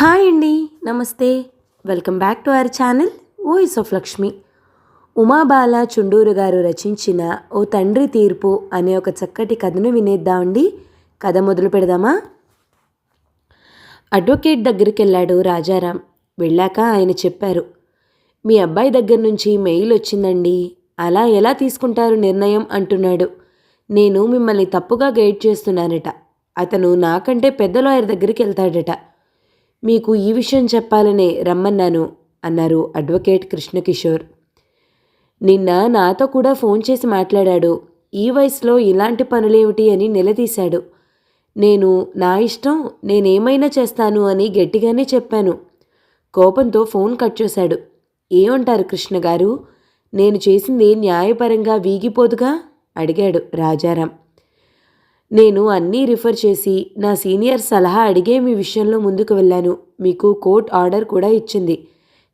Hi అండి. నమస్తే. Welcome back to our channel voice of Lakshmi. Umabala Chunduru గారు రచించిన ఓ తండ్రి తీర్పు అనే ఒక చక్కటి కథను వినేద్దామండి. కథ మొదలు పెడదామా? అడ్వకేట్ దగ్గరికి వెళ్ళాడు రాజారాం. వెళ్ళాక ఆయన చెప్పారు, మీ అబ్బాయి దగ్గర నుంచి మెయిల్ వచ్చిందండి. అలా ఎలా తీసుకుంటారు నిర్ణయం అంటున్నాడు. నేను మిమ్మల్ని తప్పుగా గైడ్ చేస్తున్నానట. అతను నాకంటే పెద్ద లాయర్ దగ్గరికి వెళ్తాడట. మీకు ఈ విషయం చెప్పాలనే రమ్మన్నాను అన్నారు అడ్వకేట్ కృష్ణకిషోర్. నిన్న నాతో కూడా ఫోన్ చేసి మాట్లాడాడు. ఈ వయసులో ఇలాంటి పనులేమిటి అని నిలదీశాడు. నేను నా ఇష్టం, నేనేమైనా చేస్తాను అని గట్టిగానే చెప్పాను. కోపంతో ఫోన్ కట్ చేశాడు. ఏమంటారు కృష్ణ గారు? నేను చేసింది న్యాయపరంగా వీగిపోదుగా అడిగాడు రాజారాం. నేను అన్నీ రిఫర్ చేసి నా సీనియర్ సలహా అడిగే మీ విషయంలో ముందుకు వెళ్ళాను. మీకు కోర్ట్ ఆర్డర్ కూడా ఇచ్చింది.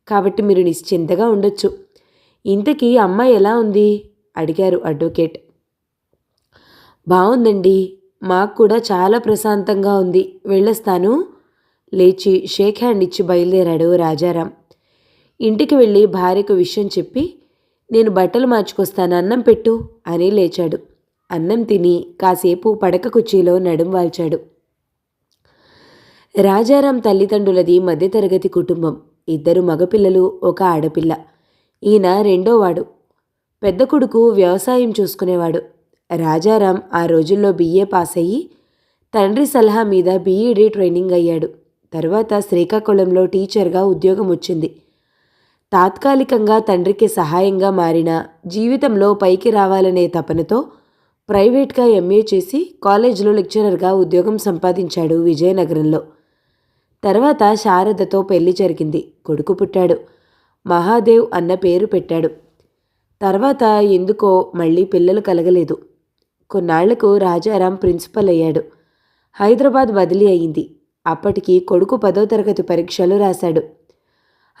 కాబట్టి మీరు నిశ్చింతగా ఉండొచ్చు. ఇంతకీ అమ్మాయి ఎలా ఉంది అడిగారు అడ్వకేట్. బాగుందండి. మాకు కూడా చాలా ప్రశాంతంగా ఉంది. వెళ్ళొస్తాను. లేచి షేక్ హ్యాండ్ ఇచ్చి బయలుదేరాడు రాజారాం. ఇంటికి వెళ్ళి భార్యకు విషయం చెప్పి, నేను బట్టలు మార్చుకొస్తాను, అన్నం పెట్టు అని లేచాడు. అన్నం తిని కాసేపు పడక కుర్చీలో నడుం వాల్చాడు. రాజారాం తల్లిదండ్రులది మధ్యతరగతి కుటుంబం. 2 మగపిల్లలు, 1 ఆడపిల్ల. ఈయన రెండోవాడు. పెద్ద కొడుకు వ్యవసాయం చూసుకునేవాడు. రాజారాం ఆ రోజుల్లో BA పాస్ అయ్యి తండ్రి సలహా మీద BEd ట్రైనింగ్ అయ్యాడు. తర్వాత శ్రీకాకుళంలో టీచర్గా ఉద్యోగం వచ్చింది. తాత్కాలికంగా తండ్రికి సహాయంగా మారిన జీవితంలో పైకి రావాలనే తపనతో ప్రైవేట్గా MA చేసి కాలేజీలో లెక్చరర్గా ఉద్యోగం సంపాదించాడు విజయనగరంలో. తర్వాత శారదతో పెళ్లి జరిగింది. కొడుకు పుట్టాడు. మహాదేవ్ అన్న పేరు పెట్టాడు. తర్వాత ఎందుకో మళ్ళీ పిల్లలు కలగలేదు. కొన్నాళ్లకు రాజారాం ప్రిన్సిపల్ అయ్యాడు. హైదరాబాద్ బదిలీ అయింది. అప్పటికి కొడుకు 10వ తరగతి పరీక్షలు రాశాడు.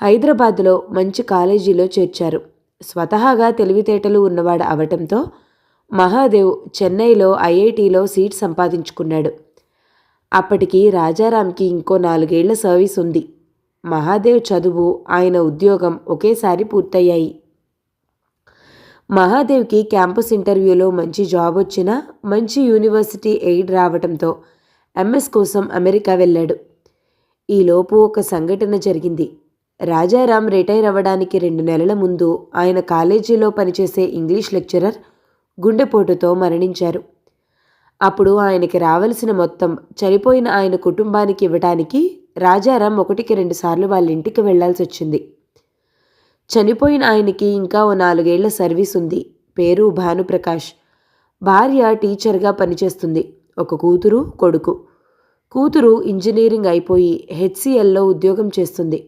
హైదరాబాద్లో మంచి కాలేజీలో చేర్చారు. స్వతహాగా తెలివితేటలు ఉన్నవాడు అవటంతో మహాదేవ్ చెన్నైలో IITలో సీట్ సంపాదించుకున్నాడు. అప్పటికి రాజారాంకి ఇంకో 4 ఏళ్ల సర్వీస్ ఉంది. మహాదేవ్ చదువు, ఆయన ఉద్యోగం ఒకేసారి పూర్తయ్యాయి. మహాదేవ్కి క్యాంపస్ ఇంటర్వ్యూలో మంచి జాబ్ వచ్చినా మంచి యూనివర్సిటీ ఎయిడ్ రావటంతో MS కోసం అమెరికా వెళ్ళాడు. ఈలోపు ఒక సంఘటన జరిగింది. రాజారాం రిటైర్ అవ్వడానికి 2 నెలల ముందు ఆయన కాలేజీలో పనిచేసే ఇంగ్లీష్ లెక్చరర్ గుండెపోటుతో మరణించారు. అప్పుడు ఆయనకి రావలసిన మొత్తం చనిపోయిన ఆయన కుటుంబానికి ఇవ్వటానికి రాజారాం 1కి 2 సార్లు వాళ్ళ ఇంటికి వెళ్లాల్సి వచ్చింది. చనిపోయిన ఆయనకి ఇంకా ఓ 4 ఏళ్ల సర్వీస్ ఉంది. పేరు భానుప్రకాష్. భార్య టీచర్గా పనిచేస్తుంది. ఒక కూతురు, కొడుకు. కూతురు ఇంజనీరింగ్ అయిపోయి HCLలో ఉద్యోగం చేస్తుంది.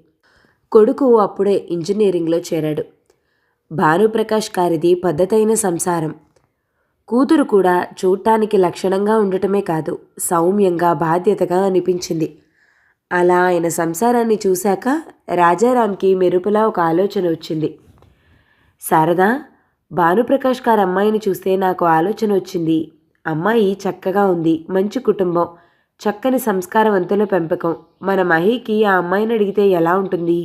కొడుకు అప్పుడే ఇంజనీరింగ్లో చేరాడు. భానుప్రకాష్ గారిది పద్ధతైన సంసారం. కూతురు కూడా చూడటానికి లక్షణంగా ఉండటమే కాదు, సౌమ్యంగా, బాధ్యతగా అనిపించింది. అలా ఆయన సంసారాన్ని చూశాక రాజారాంకి మెరుపులా ఒక ఆలోచన వచ్చింది. శారదా, భానుప్రకాష్ గారి అమ్మాయిని చూస్తే నాకు ఆలోచన వచ్చింది. అమ్మాయి చక్కగా ఉంది, మంచి కుటుంబం, చక్కని సంస్కారవంతుల పెంపకం. మన మహీకి ఆ అమ్మాయిని అడిగితే ఎలా ఉంటుంది?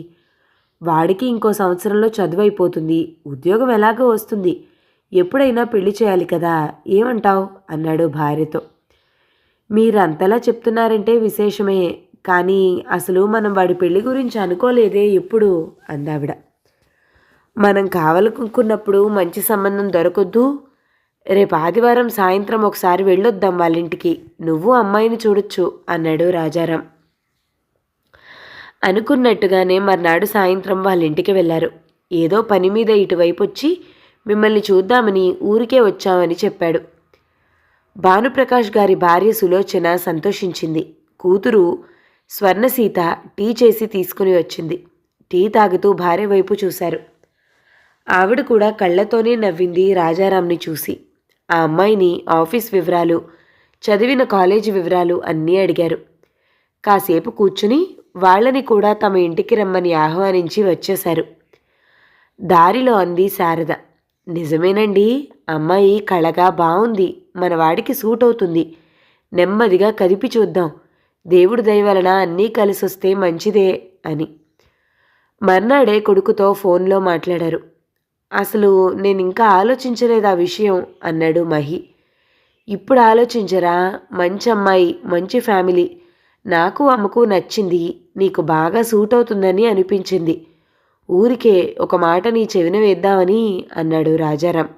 వాడికి ఇంకో సంవత్సరంలో చదువు అయిపోతుంది, ఉద్యోగం ఎలాగో వస్తుంది. ఎప్పుడైనా పెళ్లి చేయాలి కదా, ఏమంటావు అన్నాడు భార్యతో. మీరంతలా చెప్తున్నారంటే విశేషమే, కానీ అసలు మనం వాడి పెళ్లి గురించి అనుకోలేదే ఎప్పుడు అందావిడ. మనం కావాలనుకున్నప్పుడు మంచి సంబంధం దొరకొద్దు. రేపు ఆదివారం సాయంత్రం ఒకసారి వెళ్ళొద్దాం వాళ్ళింటికి. నువ్వు అమ్మాయిని చూడొచ్చు అన్నాడు రాజారాం. అనుకున్నట్టుగానే మర్నాడు సాయంత్రం వాళ్ళ ఇంటికి వెళ్ళారు. ఏదో పని మీద ఇటువైపు వచ్చి మిమ్మల్ని చూద్దామని ఊరికే వచ్చామని చెప్పాడు. భానుప్రకాష్ గారి భార్య సులోచన సంతోషించింది. కూతురు స్వర్ణసీత టీ చేసి తీసుకుని వచ్చింది. టీ తాగుతూ భార్య వైపు చూశారు. ఆవిడ కూడా కళ్ళతోనే నవ్వింది రాజారాంని చూసి. ఆ అమ్మాయిని ఆఫీస్ వివరాలు, చదివిన కాలేజీ వివరాలు అన్నీ అడిగారు. కాసేపు కూర్చుని వాళ్ళని కూడా తమ ఇంటికి రమ్మని ఆహ్వానించి వచ్చేశారు. దారిలో అంది శారద, నిజమేనండి, అమ్మాయి కళగా బాగుంది, మనవాడికి సూట్ అవుతుంది. నెమ్మదిగా కదిపి చూద్దాం. దేవుడి దయ వలన అన్నీ కలిసొస్తే మంచిదే అని. మర్నాడే కొడుకుతో ఫోన్లో మాట్లాడారు. అసలు నేనింకా ఆలోచించలేదు ఆ విషయం అన్నాడు మహి. ఇప్పుడు ఆలోచించరా? మంచి అమ్మాయి, మంచి ఫ్యామిలీ. నాకు అమ్మకు నచ్చింది. నీకు బాగా సూట్ అవుతుందని అనిపించింది. ఊరికే ఒక మాట నీ చెవిన వేద్దామని అన్నాడు రాజారాం.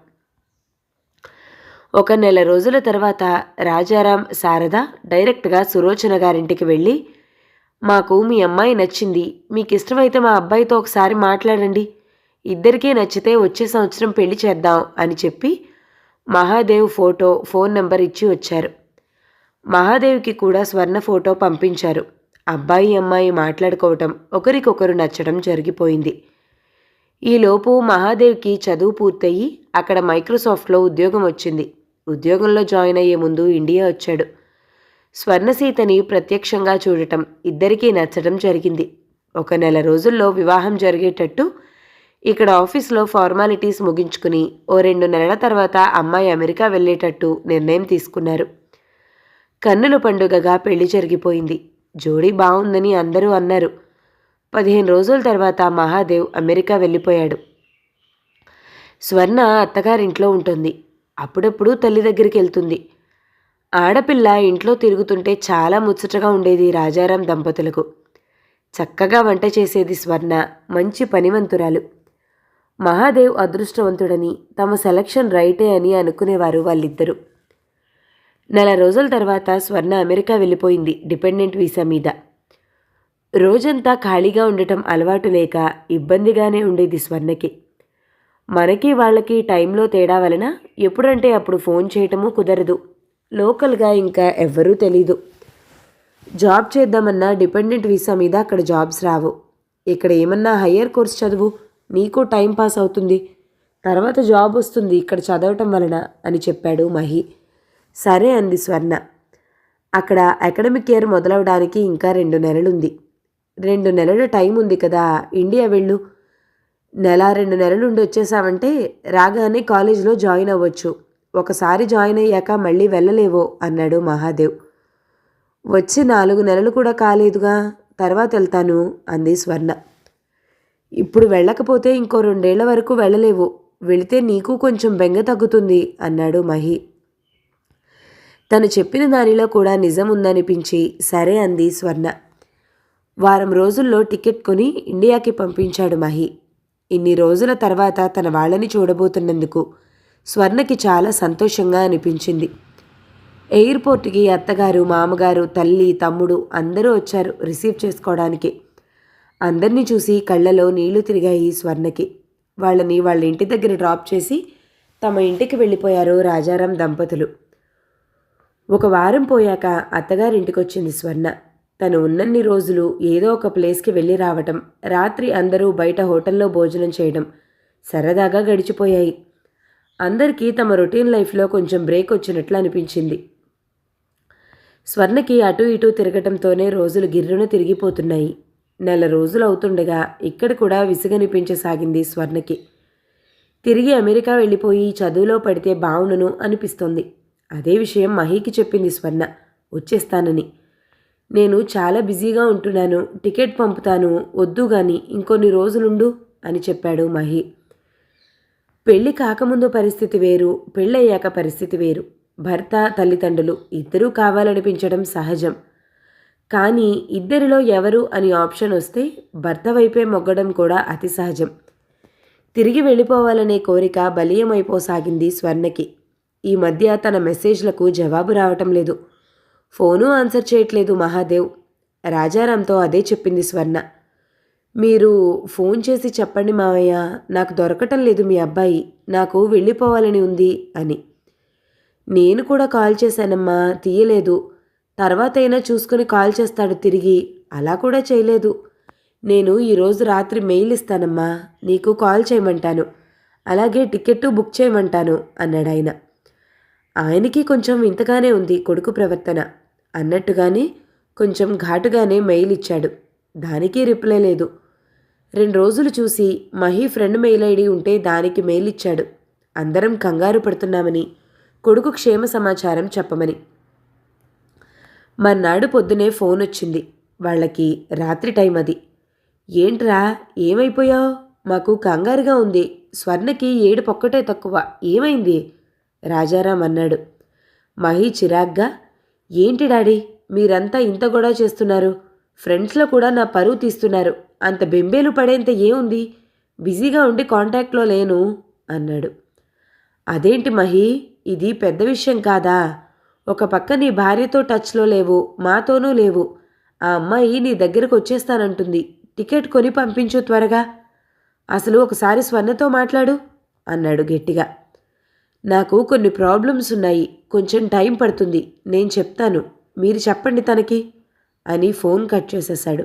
ఒక నెల రోజుల తర్వాత రాజారాం, శారద డైరెక్ట్గా సులోచన గారింటికి వెళ్ళి, మాకు మీ అమ్మాయి నచ్చింది. మీకు ఇష్టమైతే మా అబ్బాయితో ఒకసారి మాట్లాడండి. ఇద్దరికీ నచ్చితే వచ్చే సంవత్సరం పెళ్లి చేద్దాం అని చెప్పి మహాదేవ్ ఫోటో, ఫోన్ నెంబర్ ఇచ్చి వచ్చారు. మహాదేవ్కి కూడా స్వర్ణ ఫోటో పంపించారు. అబ్బాయి అమ్మాయి మాట్లాడుకోవటం, ఒకరికొకరు నచ్చడం జరిగిపోయింది. ఈలోపు మహాదేవ్కి చదువు పూర్తయి అక్కడ మైక్రోసాఫ్ట్లో ఉద్యోగం వచ్చింది. ఉద్యోగంలో జాయిన్ అయ్యే ముందు ఇండియా వచ్చాడు. స్వర్ణసీతని ప్రత్యక్షంగా చూడటం, ఇద్దరికీ నచ్చడం జరిగింది. ఒక నెల రోజుల్లో వివాహం జరిగేటట్టు ఇక్కడ ఆఫీస్లో ఫార్మాలిటీస్ ముగించుకుని ఓ 2 నెలల తర్వాత అమ్మాయి అమెరికా వెళ్ళేటట్టు నిర్ణయం తీసుకున్నారు. కన్నుల పండుగగా పెళ్లి జరిగిపోయింది. జోడీ బాగుందని అందరూ అన్నారు. 15 రోజుల తర్వాత మహాదేవ్ అమెరికా వెళ్ళిపోయాడు. స్వర్ణ అత్తగారింట్లో ఉంటుంది. అప్పుడప్పుడు తల్లి దగ్గరికి వెళ్తుంది. ఆడపిల్ల ఇంట్లో తిరుగుతుంటే చాలా ముచ్చటగా ఉండేది రాజారాం దంపతులకు. చక్కగా వంట చేసేది స్వర్ణ, మంచి పనివంతురాలు. మహాదేవ్ అదృష్టవంతుడని, తమ సెలక్షన్ రైటే అని అనుకునేవారు వాళ్ళిద్దరూ. నెల రోజుల తర్వాత స్వర్ణ అమెరికా వెళ్ళిపోయింది డిపెండెంట్ వీసా మీద. రోజంతా ఖాళీగా ఉండటం అలవాటు లేక ఇబ్బందిగానే ఉండేది స్వర్ణకి. మనకి వాళ్ళకి టైంలో తేడా వలన ఎప్పుడంటే అప్పుడు ఫోన్ చేయటము కుదరదు. లోకల్గా ఇంకా ఎవ్వరూ తెలీదు. జాబ్ చేద్దామన్నా డిపెండెంట్ వీసా మీద అక్కడ జాబ్స్ రావు. ఇక్కడ ఏమన్నా హయ్యర్ కోర్స్ చదువు, నీకు టైం పాస్ అవుతుంది, తర్వాత జాబ్ వస్తుంది ఇక్కడ చదవటం వలన అని చెప్పాడు మహి. సరే అంది స్వర్ణ. అక్కడ అకాడమిక్ ఇయర్ మొదలవడానికి ఇంకా 2 నెలలుంది. 2 నెలల టైం ఉంది కదా, ఇండియా వెళ్ళు. నెల 2 నెలలుండి వచ్చేసావంటే రాగానే కాలేజీలో జాయిన్ అవ్వచ్చు. ఒకసారి జాయిన్ అయ్యాక మళ్ళీ వెళ్ళలేవో అన్నాడు మహాదేవ్. వచ్చి 4 నెలలు కూడా కాలేదుగా, తర్వాత వెళ్తాను అంది స్వర్ణ. ఇప్పుడు వెళ్ళకపోతే ఇంకో 2 ఏళ్ల వరకు వెళ్ళలేవు. వెళితే నీకు కొంచెం బెంగ తగ్గుతుంది అన్నాడు మహి. తను చెప్పిన దానిలో కూడా నిజం ఉందనిపించి సరే అంది స్వర్ణ. వారం రోజుల్లో టికెట్ కొని ఇండియాకి పంపించాడు మహి. ఇన్ని రోజుల తర్వాత తన వాళ్ళని చూడబోతున్నందుకు స్వర్ణకి చాలా సంతోషంగా అనిపించింది. ఎయిర్పోర్ట్కి అత్తగారు, మామగారు, తల్లి, తమ్ముడు అందరూ వచ్చారు రిసీవ్ చేసుకోవడానికి. అందరినీ చూసి కళ్ళలో నీళ్లు తిరిగాయి స్వర్ణకి. వాళ్ళని వాళ్ళ ఇంటి దగ్గర డ్రాప్ చేసి తమ ఇంటికి వెళ్ళిపోయారు రాజారాం దంపతులు. ఒక వారం పోయాక అత్తగారింటికి వచ్చింది స్వర్ణ. తను ఉన్నన్ని రోజులు ఏదో ఒక ప్లేస్కి వెళ్ళి రావటం, రాత్రి అందరూ బయట హోటల్లో భోజనం చేయడం సరదాగా గడిచిపోయాయి. అందరికీ తమ రొటీన్ లైఫ్లో కొంచెం బ్రేక్ వచ్చినట్లు అనిపించింది. స్వర్ణకి అటు ఇటు తిరగటంతోనే రోజులు గిర్రున తిరిగిపోతున్నాయి. నెల రోజులు అవుతుండగా ఇక్కడ కూడా విసుగనిపించసాగింది స్వర్ణకి. తిరిగి అమెరికా వెళ్ళిపోయి చదువులో పడితే బావునును అనిపిస్తోంది. అదే విషయం మహీకి చెప్పింది స్వర్ణ, వచ్చేస్తానని. నేను చాలా బిజీగా ఉంటున్నాను, టికెట్ పంపుతాను, వద్దు గాని ఇంకొన్ని రోజులుండు అని చెప్పాడు మహి. పెళ్లి కాకముందు పరిస్థితి వేరు, పెళ్ళయ్యాక పరిస్థితి వేరు. భర్త, తల్లిదండ్రులు ఇద్దరూ కావాలనిపించడం సహజం. కానీ ఇద్దరిలో ఎవరు అని ఆప్షన్ వస్తే భర్త వైపే మొగ్గడం కూడా అతి సహజం. తిరిగి వెళ్ళిపోవాలనే కోరిక బలీయమైపోసాగింది స్వర్ణకి. ఈ మధ్య తన మెసేజ్లకు జవాబు రావటం లేదు. ఫోను ఆన్సర్ చేయట్లేదు మహాదేవ్. రాజారాంతో అదే చెప్పింది స్వర్ణ. మీరు ఫోన్ చేసి చెప్పండి మావయ్య, నాకు దొరకటం లేదు మీ అబ్బాయి, నాకు వెళ్ళిపోవాలని ఉంది అని. నేను కూడా కాల్ చేశానమ్మా, తీయలేదు. తర్వాతైనా చూసుకుని కాల్ చేస్తాడు తిరిగి, అలా కూడా చేయలేదు. నేను ఈరోజు రాత్రి మెయిల్ ఇస్తానమ్మా, నీకు కాల్ చేయమంటాను, అలాగే టికెట్టు బుక్ చేయమంటాను అన్నాడు ఆయన. ఆయనకి కొంచెం వింతగానే ఉంది కొడుకు ప్రవర్తన. అన్నట్టుగానే కొంచెం ఘాటుగానే మెయిల్ ఇచ్చాడు. దానికి రిప్లై లేదు. 2 రోజులు చూసి మహి ఫ్రెండ్ మెయిల్ ఐడి ఉంటే దానికి మెయిల్ ఇచ్చాడు. అందరం కంగారు పడుతున్నామని, కొడుకు క్షేమ సమాచారం చెప్పమని. మర్నాడు పొద్దునే ఫోన్ వచ్చింది. వాళ్ళకి రాత్రి టైం అది. ఏంట్రా, ఏమైపోయావు? మాకు కంగారుగా ఉంది. స్వర్ణకి ఏడుపొక్కటే తక్కువ. ఏమైంది? రాజారాం అన్నాడు. మహి చిరాగ్గా, ఏంటి డాడీ, మీరంతా ఇంత గొడవ చేస్తున్నారు? ఫ్రెండ్స్లో కూడా నా పరువు తీస్తున్నారు. అంత బెంబేలు పడేంత ఏముంది? బిజీగా ఉండి కాంటాక్ట్లో లేను అన్నాడు. అదేంటి మహి, ఇది పెద్ద విషయం కాదా? ఒక పక్క నీ భార్యతో టచ్లో లేవు, మాతోనూ లేవు. ఆ అమ్మాయి నీ దగ్గరకు వచ్చేస్తానంటుంది. టికెట్ కొని పంపించు త్వరగా. అసలు ఒకసారి స్వర్ణతో మాట్లాడు అన్నాడు గట్టిగా. నాకు కొన్ని ప్రాబ్లమ్స్ ఉన్నాయి, కొంచెం టైం పడుతుంది, నేను చెప్తాను, మీరు చెప్పండి తనకి అని ఫోన్ కట్ చేసేశాడు.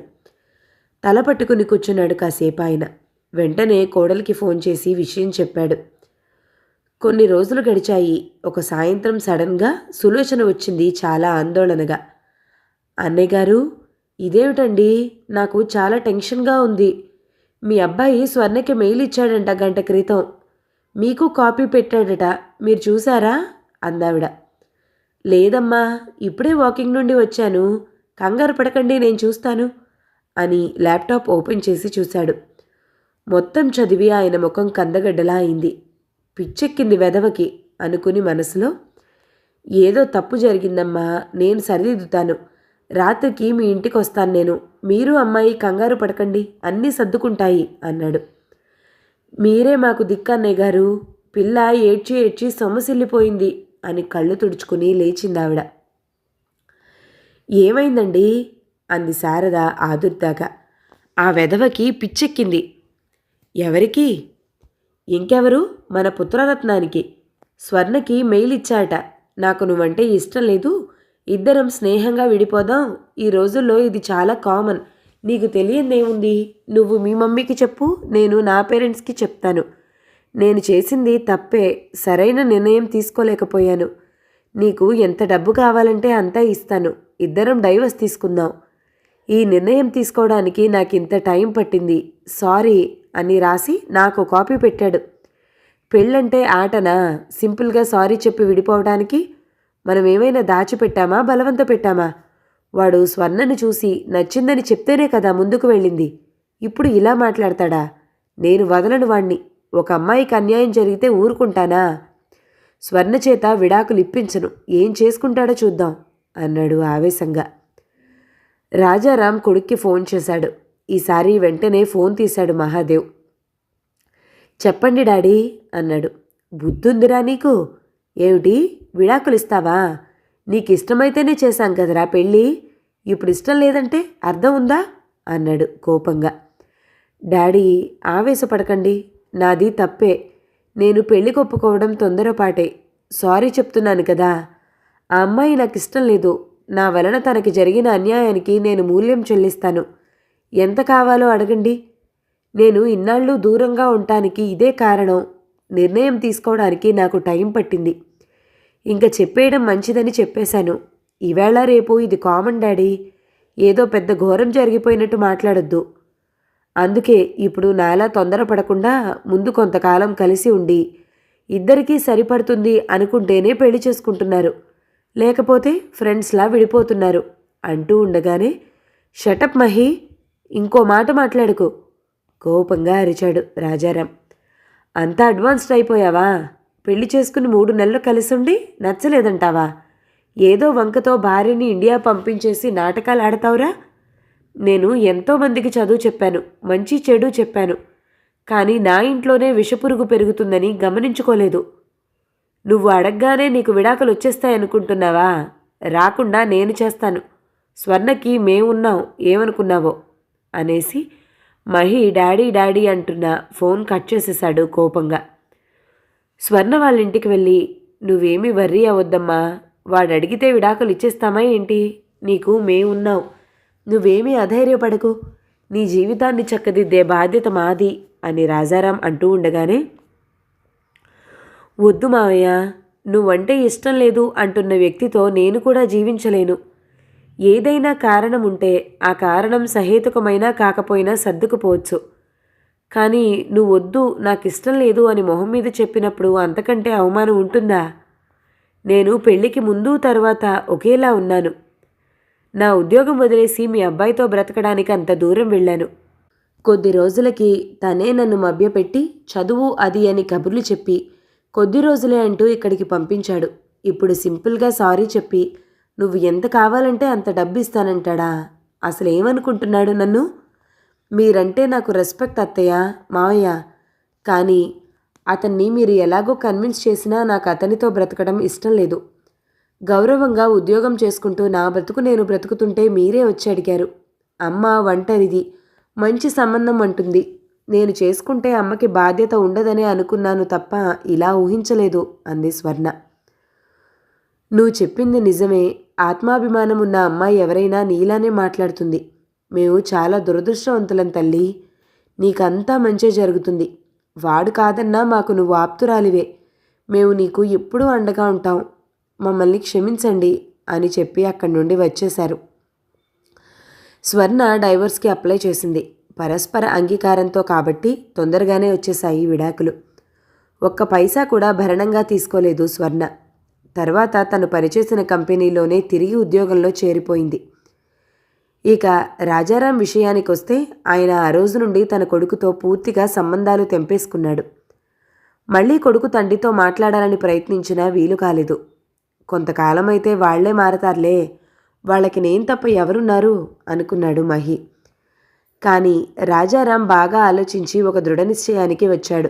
తల పట్టుకుని కూర్చున్నాడు కాసేపు ఆయన. వెంటనే కోడలికి ఫోన్ చేసి విషయం చెప్పాడు. కొన్ని రోజులు గడిచాయి. ఒక సాయంత్రం సడన్గా సులోచన వచ్చింది చాలా ఆందోళనగా. అన్నయ్య గారు, ఇదేమిటండి, నాకు చాలా టెన్షన్గా ఉంది. మీ అబ్బాయి స్వర్ణకి మెయిల్ ఇచ్చాడంట గంట క్రితం. మీకు కాపీ పెట్టాడట, మీరు చూసారా అందావిడ. లేదమ్మా, ఇప్పుడే వాకింగ్ నుండి వచ్చాను, కంగారు పడకండి, నేను చూస్తాను అని ల్యాప్టాప్ ఓపెన్ చేసి చూశాడు. మొత్తం చదివి ఆయన ముఖం కందగడ్డలా అయింది. పిచ్చెక్కింది వెధవకి అనుకుని మనసులో, ఏదో తప్పు జరిగిందమ్మా, నేను సరిదిద్దుతాను. రాత్రికి మీ ఇంటికి వస్తాను నేను. మీరు అమ్మాయి కంగారు పడకండి, అన్నీ సర్దుకుంటాయి అన్నాడు. మీరే మాకు దిక్కన్నయ్య గారు. పిల్ల ఏడ్చి ఏడ్చి సొమ్మసిల్లిపోయింది అని కళ్ళు తుడుచుకుని లేచిందావిడ. ఏమైందండి అంది శారద ఆదుర్దాగా. ఆ వెధవకి పిచ్చెక్కింది. ఎవరికి? ఇంకెవరు, మన పుత్రరత్నానికి. స్వర్ణకి మెయిల్ ఇచ్చాట. నాకు నువ్వంటే ఇష్టం లేదు, ఇద్దరం స్నేహంగా విడిపోదాం. ఈ రోజుల్లో ఇది చాలా కామన్. నీకు తెలియదేముంది, నువ్వు మీ మమ్మీకి చెప్పు, నేను నా పేరెంట్స్కి చెప్తాను. నేను చేసింది తప్పే, సరైన నిర్ణయం తీసుకోలేకపోయాను. నీకు ఎంత డబ్బు కావాలంటే అంతా ఇస్తాను. ఇద్దరం డైవర్స్ తీసుకుందాం. ఈ నిర్ణయం తీసుకోవడానికి నాకు ఇంత టైం పట్టింది, సారీ అని రాసి నాకు కాపీ పెట్టాడు. పెళ్ళంటే ఆటనా? సింపుల్గా సారీ చెప్పి విడిపోవడానికి? మనం ఏమైనా దాచిపెట్టామా, బలవంత పెట్టామా? వాడు స్వర్ణను చూసి నచ్చిందని చెప్తేనే కదా ముందుకు వెళ్ళింది. ఇప్పుడు ఇలా మాట్లాడతాడా? నేను వదలను వాణ్ణి. ఒక అమ్మాయికి అన్యాయం జరిగితే ఊరుకుంటానా? స్వర్ణ చేత విడాకులు ఇప్పించను. ఏం చేసుకుంటాడో చూద్దాం అన్నాడు ఆవేశంగా. రాజారాం కొడుక్కి ఫోన్ చేశాడు. ఈసారి వెంటనే ఫోన్ తీశాడు మహాదేవ్. చెప్పండి డాడీ అన్నాడు. బుద్ధుందిరా నీకు? ఏమిటి, విడాకులు ఇస్తావా? నీకు ఇష్టమైతేనే చేశాం కదరా పెళ్ళి. ఇప్పుడు ఇష్టం లేదంటే అర్థం ఉందా అన్నాడు కోపంగా. డాడీ, ఆవేశపడకండి, నాది తప్పే. నేను పెళ్లి కొప్పుకోవడం తొందరపాటే. సారీ చెప్తున్నాను కదా. ఆ అమ్మాయి నాకు ఇష్టం లేదు. నా వలన తనకి జరిగిన అన్యాయానికి నేను మూల్యం చెల్లిస్తాను. ఎంత కావాలో అడగండి. నేను ఇన్నాళ్ళు దూరంగా ఉండటానికి ఇదే కారణం. నిర్ణయం తీసుకోవడానికి నాకు టైం పట్టింది. ఇంకా చెప్పేయడం మంచిదని చెప్పేశాను. ఈవేళ రేపు ఇది కామన్ డాడీ. ఏదో పెద్ద ఘోరం జరిగిపోయినట్టు మాట్లాడొద్దు. అందుకే ఇప్పుడు నాలా తొందరపడకుండా ముందు కొంతకాలం కలిసి ఉండి ఇద్దరికీ సరిపడుతుంది అనుకుంటేనే పెళ్లి చేసుకుంటున్నారు. లేకపోతే ఫ్రెండ్స్లా విడిపోతున్నారు అంటూ ఉండగానే, షటప్ మహి, ఇంకో మాట మాట్లాడుకో కోపంగా అరిచాడు రాజారాం. అంతా అడ్వాన్స్డ్ అయిపోయావా? పెళ్లి చేసుకుని 3 నెలలు కలిసి ఉండి నచ్చలేదంటావా? ఏదో వంకతో భార్యని ఇండియా పంపించేసి నాటకాలు ఆడతావురా? నేను ఎంతోమందికి చదువు చెప్పాను, మంచి చెడు చెప్పాను. కానీ నా ఇంట్లోనే విషపురుగు పెరుగుతుందని గమనించుకోలేదు. నువ్వు అడగగానే నీకు విడాకులు వచ్చేస్తాయనుకుంటున్నావా? రాకుండా నేను చేస్తాను. స్వర్ణకి మేమున్నాం, ఏమనుకున్నావో అనేసి మహి డాడీ డాడీ అంటున్న ఫోన్ కట్ చేసేశాడు కోపంగా. స్వర్ణ వాళ్ళ ఇంటికి వెళ్ళి, నువ్వేమీ వర్రీ అవ్వద్దమ్మా, వాడు అడిగితే విడాకులు ఇచ్చేస్తామా ఏంటి? నీకు మేమున్నాం, నువ్వేమీ అధైర్యపడకు, నీ జీవితాన్ని చక్కదిద్దే బాధ్యత మాది అని రాజారాం అంటూ ఉండగానే, వద్దు మావయ్య, నువ్వంటే ఇష్టం లేదు అంటున్న వ్యక్తితో నేను కూడా జీవించలేను. ఏదైనా కారణం ఉంటే ఆ కారణం సహేతుకమైనా కాకపోయినా సర్దుకుపోవచ్చు. కానీ నువ్వు వద్దు, నాకు ఇష్టం లేదు అని మొహం మీద చెప్పినప్పుడు అంతకంటే అవమానం ఉంటుందా? నేను పెళ్ళికి ముందు తర్వాత ఒకేలా ఉన్నాను. నా ఉద్యోగం వదిలేసి మీ అబ్బాయితో బ్రతకడానికి అంత దూరం వెళ్ళాను. కొద్ది రోజులకి తనే నన్ను మభ్యపెట్టి చదువు అది అని కబుర్లు చెప్పి కొద్ది రోజులే అంటూ ఇక్కడికి పంపించాడు. ఇప్పుడు సింపుల్గా సారీ చెప్పి నువ్వు ఎంత కావాలంటే అంత డబ్బు ఇస్తానంటాడా? అసలు ఏమనుకుంటున్నాడు నన్ను? మీరంటే నాకు రెస్పెక్ట్ అత్తయ్య, మావయ్య. కానీ అతన్ని మీరు ఎలాగో కన్విన్స్ చేసినా నాకు అతనితో బ్రతకడం ఇష్టం లేదు. గౌరవంగా ఉద్యోగం చేసుకుంటూ నా బ్రతుకు నేను బ్రతుకుతుంటే మీరే వచ్చి అడిగారు. అమ్మ ఒంటరిది, మంచి సంబంధం అంటుంది. నేను చేసుకుంటే అమ్మకి బాధ్యత ఉండదనే అనుకున్నాను తప్ప ఇలా ఊహించలేదు అంది స్వర్ణ. నువ్వు చెప్పింది నిజమే. ఆత్మాభిమానం ఉన్న అమ్మాయి ఎవరైనా నీలానే మాట్లాడుతుంది. మేము చాలా దురదృష్టవంతులం తల్లి. నీకంతా మంచే జరుగుతుంది. వాడు కాదన్నా మాకు నువ్వు ఆప్తురాలివే. మేము నీకు ఎప్పుడూ అండగా ఉంటాం. మమ్మల్ని క్షమించండి అని చెప్పి అక్కడి నుండి వచ్చేశారు. స్వర్ణ డైవర్స్కి అప్లై చేసింది. పరస్పర అంగీకారంతో కాబట్టి తొందరగానే వచ్చేశాయి విడాకులు. ఒక్క పైసా కూడా భరణంగా తీసుకోలేదు స్వర్ణ. తర్వాత తను పనిచేసిన కంపెనీలోనే తిరిగి ఉద్యోగంలో చేరిపోయింది. ఇక రాజారాం విషయానికొస్తే ఆయన ఆ రోజు నుండి తన కొడుకుతో పూర్తిగా సంబంధాలు తెంపేసుకున్నాడు. మళ్ళీ కొడుకు తండ్రితో మాట్లాడాలని ప్రయత్నించినా వీలు కాలేదు. కొంతకాలమైతే వాళ్లే మారతారులే, వాళ్ళకి నేను తప్ప ఎవరున్నారు అనుకున్నాడు మహి. కానీ రాజారాం బాగా ఆలోచించి ఒక దృఢ నిశ్చయానికి వచ్చాడు.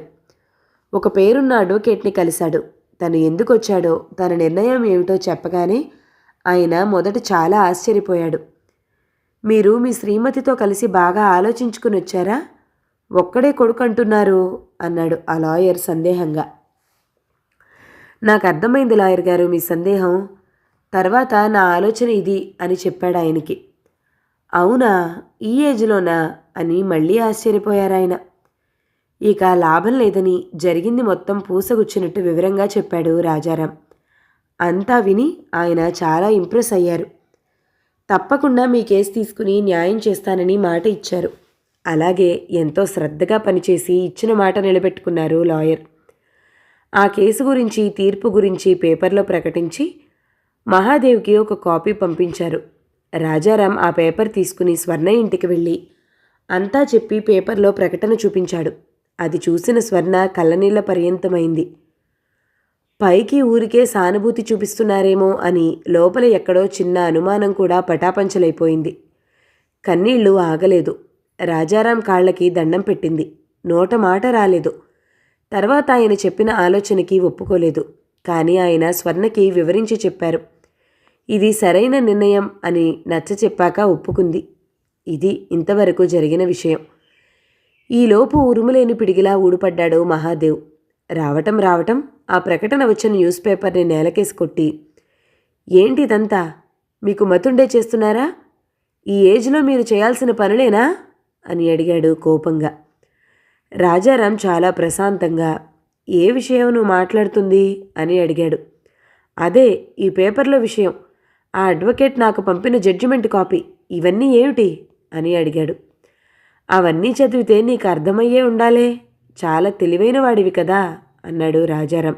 ఒక పేరున్న అడ్వకేట్ని కలిశాడు. తను ఎందుకు వచ్చాడో, తన నిర్ణయం ఏమిటో చెప్పగానే ఆయన మొదట చాలా ఆశ్చర్యపోయాడు. మీరు మీ శ్రీమతితో కలిసి బాగా ఆలోచించుకుని వచ్చారా? ఒక్కడే కొడుకు అంటున్నారు అన్నాడు ఆ లాయర్ సందేహంగా. నాకు అర్థమైంది లాయర్ గారు మీ సందేహం. తర్వాత నా ఆలోచన ఇది అని చెప్పాడు ఆయనకి. అవునా, ఈ ఏజ్లోనా అని మళ్ళీ ఆశ్చర్యపోయారాయన. ఇక లాభం లేదని జరిగింది మొత్తం పూసగుచ్చినట్టు వివరంగా చెప్పాడు రాజారాం. అంతా విని ఆయన చాలా ఇంప్రెస్ అయ్యారు. తప్పకుండా మీ కేసు తీసుకుని న్యాయం చేస్తానని మాట ఇచ్చారు. అలాగే ఎంతో శ్రద్ధగా పనిచేసి ఇచ్చిన మాట నిలబెట్టుకున్నారు లాయర్. ఆ కేసు గురించి, తీర్పు గురించి పేపర్లో ప్రకటించి మహాదేవ్కి ఒక కాపీ పంపించారు. రాజారాం ఆ పేపర్ తీసుకుని స్వర్ణ ఇంటికి వెళ్ళి అంతా చెప్పి పేపర్లో ప్రకటన చూపించాడు. అది చూసిన స్వర్ణ కళ్ళనీళ్ల పర్యంతమైంది. పైకి ఊరికే సానుభూతి చూపిస్తున్నారేమో అని లోపల ఎక్కడో చిన్న అనుమానం కూడా పటాపంచలైపోయింది. కన్నీళ్లు ఆగలేదు. రాజారాం కాళ్ళకి దండం పెట్టింది. నోట మాట రాలేదు. తర్వాత ఆయన చెప్పిన ఆలోచనకి ఒప్పుకోలేదు. కానీ ఆయన స్వర్ణకి వివరించి చెప్పారు. ఇది సరైన నిర్ణయం అని నచ్చ చెప్పాక ఒప్పుకుంది. ఇది ఇంతవరకు జరిగిన విషయం. ఈలోపు ఉరుములేని పిడిగిలా ఊడిపడ్డాడు మహాదేవ్. రావటం ఆ ప్రకటన వచ్చిన న్యూస్ పేపర్ని నేలకేసి కొట్టి, ఏంటిదంతా? మీకు మతుండే చేస్తున్నారా? ఈ ఏజ్లో మీరు చేయాల్సిన పనులేనా అని అడిగాడు కోపంగా. రాజారాం చాలా ప్రశాంతంగా, ఏ విషయం నువ్వు మాట్లాడుతుంది అని అడిగాడు. అదే ఈ పేపర్లో విషయం. ఆ అడ్వకేట్ నాకు పంపిన జడ్జిమెంట్ కాపీ. ఇవన్నీ ఏమిటి అని అడిగాడు. అవన్నీ చదివితే నీకు అర్థమయ్యే ఉండాలే. చాలా తెలివైన వాడివి కదా అన్నాడు రాజారాం.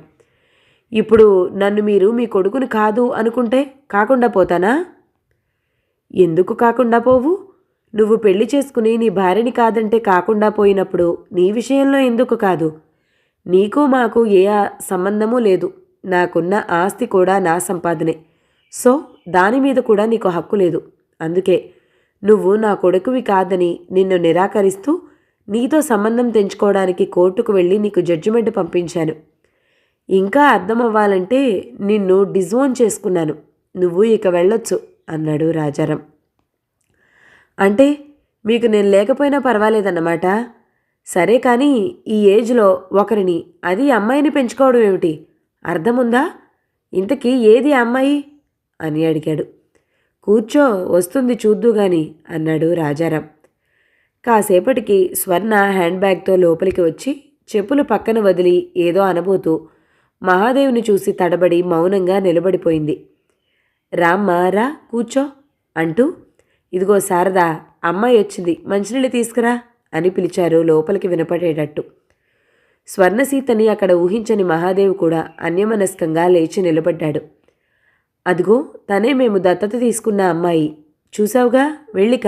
ఇప్పుడు నన్ను మీరు మీ కొడుకుని కాదు అనుకుంటే కాకుండా పోతానా? ఎందుకు కాకుండా పోవు? నువ్వు పెళ్లి చేసుకుని నీ భార్యని కాదంటే కాకుండా పోయినప్పుడు నీ విషయంలో ఎందుకు కాదు? నీకు మాకు ఏ సంబంధమూ లేదు. నాకున్న ఆస్తి కూడా నా సంపాదనే. సో దాని మీద కూడా నీకు హక్కు లేదు. అందుకే నువ్వు నా కొడుకువి కాదని నిన్ను నిరాకరిస్తూ నీతో సంబంధం తెంచుకోవడానికి కోర్టుకు వెళ్ళి నీకు జడ్జిమెంట్ పంపించాను. ఇంకా అర్థం అవ్వాలంటే నిన్ను డిజోన్ చేసుకున్నాను. నువ్వు ఇక వెళ్ళొచ్చు అన్నాడు రాజారాం. అంటే మీకు నేను లేకపోయినా పర్వాలేదన్నమాట. సరే కానీ ఈ ఏజ్లో ఒకరిని, అది అమ్మాయిని పెంచుకోవడం ఏమిటి? అర్థముందా? ఇంతకీ ఏది అమ్మాయి అని అడిగాడు. కూర్చో, వస్తుంది చూద్దుగాని అన్నాడు రాజారాం. కాసేపటికి స్వర్ణ హ్యాండ్ బ్యాగ్తో లోపలికి వచ్చి చెప్పులు పక్కన వదిలి ఏదో అనబోతూ మహాదేవుని చూసి తడబడి మౌనంగా నిలబడిపోయింది. రామ్మా రా కూర్చో అంటూ, ఇదిగో శారదా, అమ్మాయి వచ్చింది, మంచినీళ్ళు తీసుకురా అని పిలిచారు లోపలికి వినపడేటట్టు. స్వర్ణసీతని అక్కడ ఊహించని మహాదేవ్ కూడా అన్యమనస్కంగా లేచి నిలబడ్డాడు. అదిగో తనే మేము దత్తత తీసుకున్న అమ్మాయి. చూసావుగా వెళ్ళిక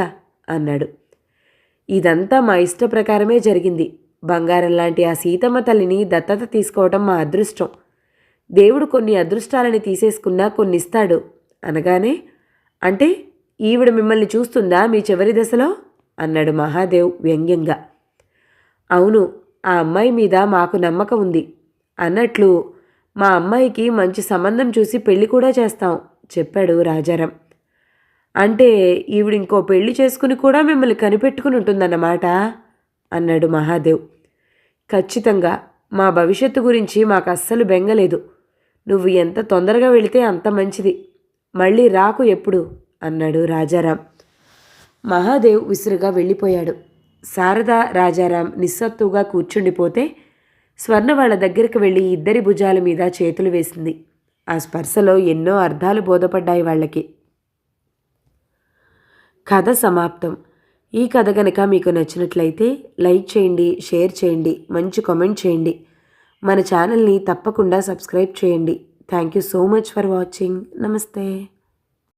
అన్నాడు. ఇదంతా మా ఇష్ట ప్రకారమే జరిగింది. బంగారం లాంటి ఆ సీతమ్మ తల్లిని దత్తత తీసుకోవటం మా అదృష్టం. దేవుడు కొన్ని అదృష్టాలని తీసేసుకున్నా కొన్ని ఇస్తాడు అనగానే, అంటే ఈవిడ మిమ్మల్ని చూస్తుందా మీ చివరి దశలో అన్నాడు మహాదేవ్ వ్యంగ్యంగా. అవును, ఆ అమ్మాయి మీద మాకు నమ్మకం ఉంది. అన్నట్లు మా అమ్మాయికి మంచి సంబంధం చూసి పెళ్లి కూడా చేస్తాం చెప్పాడు రాజారాం. అంటే ఈవిడ ఇంకో పెళ్లి చేసుకుని కూడా మిమ్మల్ని కనిపెట్టుకుని ఉంటుందన్నమాట అన్నాడు మహాదేవ్. ఖచ్చితంగా. మా భవిష్యత్తు గురించి మాకు అస్సలు బెంగలేదు. నువ్వు ఎంత తొందరగా వెళితే అంత మంచిది. మళ్ళీ రాకు ఎప్పుడు అన్నాడు రాజారాం. మహాదేవ్ విసురుగా వెళ్ళిపోయాడు. శారద, రాజారాం నిస్సత్తుగా కూర్చుండిపోతే స్వర్ణ వాళ్ళ దగ్గరికి వెళ్ళి ఇద్దరి భుజాల మీద చేతులు వేసింది. ఆ స్పర్శలో ఎన్నో అర్థాలు బోధపడ్డాయి వాళ్ళకి. కథ సమాప్తం. ఈ కథ గనక మీకు నచ్చినట్లయితే లైక్ చేయండి, షేర్ చేయండి, మంచి కామెంట్ చేయండి. మన ఛానల్ని తప్పకుండా సబ్స్క్రైబ్ చేయండి. Thank you so much for watching. నమస్తే.